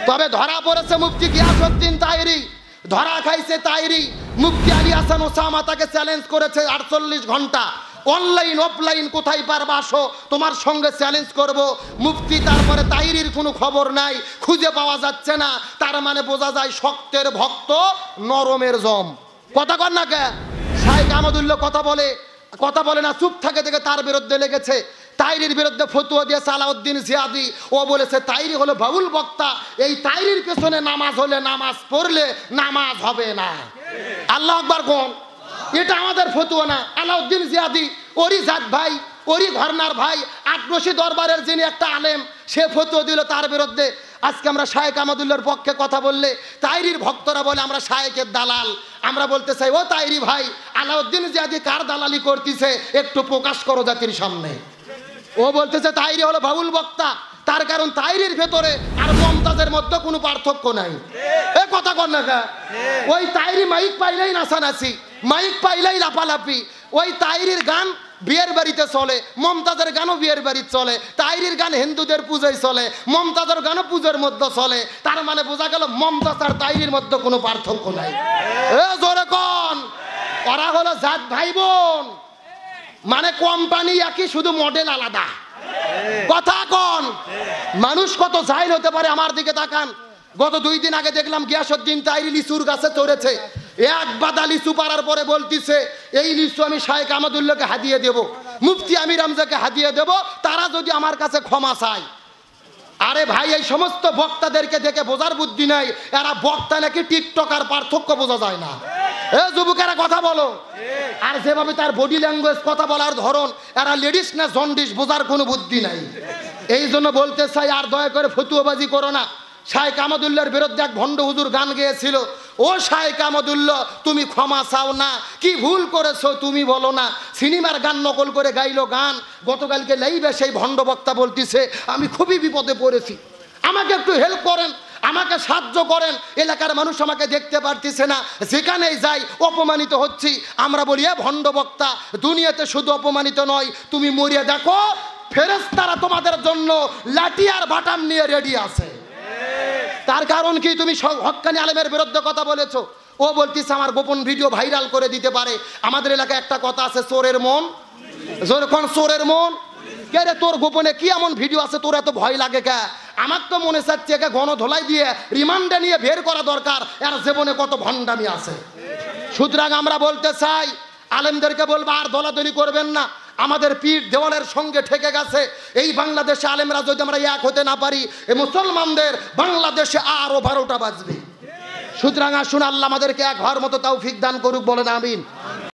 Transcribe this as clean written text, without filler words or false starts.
তবে ধরা পড়েছে মুফতি গিয়াসউদ্দিন তাহেরি, ধরা খাইছে তাহেরি। মুফতি আলী হাসান ওসামা তাকে চ্যালেঞ্জ করেছে 48 ঘন্টা, অনলাইন অফলাইন কোথায় পারবা আসো, তোমার সঙ্গে চ্যালেঞ্জ করব। মুফতি তারপরে তাহিরির কোনো খবর নাই, খুঁজে পাওয়া যাচ্ছে না। তার মানে বোঝা যায় শক্তের ভক্ত নরমের জম। কথা কর না কে? শাইখ আহমদুল্লাহ কথা বলে না, চুপ থাকে দেখে তার বিরুদ্ধে লেগেছে। তাইরির বিরুদ্ধে ফতুয়া দিয়েছে আলাউদ্দিন জিয়াদি। ও বলেছে তাইরি হলো বাউল বক্তা, এই তাইরির পেছনে নামাজ হলে, নামাজ পড়লে নামাজ হবে না। আল্লাহু আকবার কোন? এটা আমাদের ফতুয়া না। আলাউদ্দিন জিয়াদি ওরই জাত ভাই, ওরই ঘরনার ভাই, আটরশি দরবারের যিনি একটা আলেম, সে ফতুয়া দিল তার বিরুদ্ধে। আজকে আমরা শাইখ আহমদুল্লাহর পক্ষে কথা বললে তাইরির ভক্তরা বলে আমরা শাইখের দালাল। আমরা বলতে চাই, ও তাইরি ভাই, আলাউদ্দিন জিয়াদি কার দালালি করতেছে একটু প্রকাশ করো জাতির সামনে। ও বলতেছে তাইরি হলো বাউল বক্তা, তার কারণ তাইরির ভেতরে আর মমতাজের মধ্যে কোনো পার্থক্য নাই। এ কথা কর না কা? ওই তাইরি মাইক পাইলেই নাচানাচি, মাইক পাইলেই লাফালাফি। ওই তাইরির গান বিয়ের বাড়িতে চলে, মমতাজের গানও বিয়ের বাড়িতে চলে। তাইরির গান হিন্দুদের পূজায় চলে, মমতাজের গানও পূজার মধ্যে চলে। তার মানে বোঝা গেল মমতাজ আর তাইরির মধ্যে কোনো পার্থক্য নাই। এ জোরে কন, ওরা হলো জাত ভাই বোন, মানে কোম্পানি একই, শুধু মডেল আলাদা। কথা কন, মানুষ কত জাহিল হতে পারে। আমার দিকে তাকান, গত 2 দিন আগে দেখলাম গিয়াসউদ্দিন তাইরি লিচুর গাছে চড়েছে। এক বাদা লিচু পাড়ার পরে বলতিছে এই লিচু আমি শাইখ আহমদুল্লাহকে হাদিয়ে দেব, মুফতি আমির হামজাকে হাদিয়ে দেব, তারা যদি আমার কাছে ক্ষমা চায়। আরে ভাই, এই সমস্ত বক্তাদেরকে দেখে বোঝার বুদ্ধি নাই, এরা বক্তা নাকি টিকটক আর পার্থক্য বোঝা যায় না। এ যুবকেরা কথা বলো। আর যেভাবে তার বডি ল্যাঙ্গুয়েজ, কথা বলার ধরন, এরা লেডিস না জন্ডিস বোঝার কোনো বুদ্ধি নাই। এই জন্য বলতে চাই, আর দয়া করে ফতুয়াবাজি করো না। শাইখ আহমদুল্লাহর বিরুদ্ধে এক ভণ্ড হুজুর গান গেয়েছিল, ও শাইখ আহমদুল্লাহ তুমি ক্ষমা চাও না, কি ভুল করেছো তুমি বলো না। সিনেমার গান নকল করে গাইলো গান। গতকালকে লাইভে সেই ভণ্ড বক্তা বলতেছে আমি খুবই বিপদে পড়েছি, আমাকে একটু হেল্প করেন, আমাকে সাহায্য করেন, এলাকার মানুষ আমাকে দেখতে পারতেছে না, যেখানেই যাই অপমানিত হচ্ছি। আমরা বলি এ ভণ্ড বক্তা, দুনিয়াতে শুধু অপমানিত নয়, তুমি মরিয়া দেখো, ফেরেশতারা তোমাদের জন্য লাঠি আর বাটাম নিয়ে রেডি আছে। তার কারণ কি? তুমি হক্কানি আলেমের বিরুদ্ধে কথা বলেছো। ও বলতিস আমার গোপন ভিডিও ভাইরাল করে দিতে পারে। আমাদের এলাকায় একটা কথা আছে, চোরের মন, যখন চোরের মন। কে রে, তোর গোপনে কি এমন ভিডিও আছে তোর এত ভয় লাগে কে? আমার তো মনে চাচ্ছে একে গণধোলাই দিয়ে রিমান্ডে নিয়ে বের করা দরকার, এর জীবনে কত ভণ্ডামি আছে। সুতরাং আমরা বলতে চাই, আলেমদেরকে বলবো আর দলাদলি করবেন না। আমাদের পিঠ দেওয়ালের সঙ্গে ঠেকে গেছে। এই বাংলাদেশে আলেমরা যদি আমরা এক হতে না পারি, এই মুসলমানদের বাংলাদেশে আরো 12টা বাজবে। সুতরাং আসুন, আল্লাহ আমাদেরকে এক হওয়ার মতো তৌফিক দান করুক, বলেন আমিন।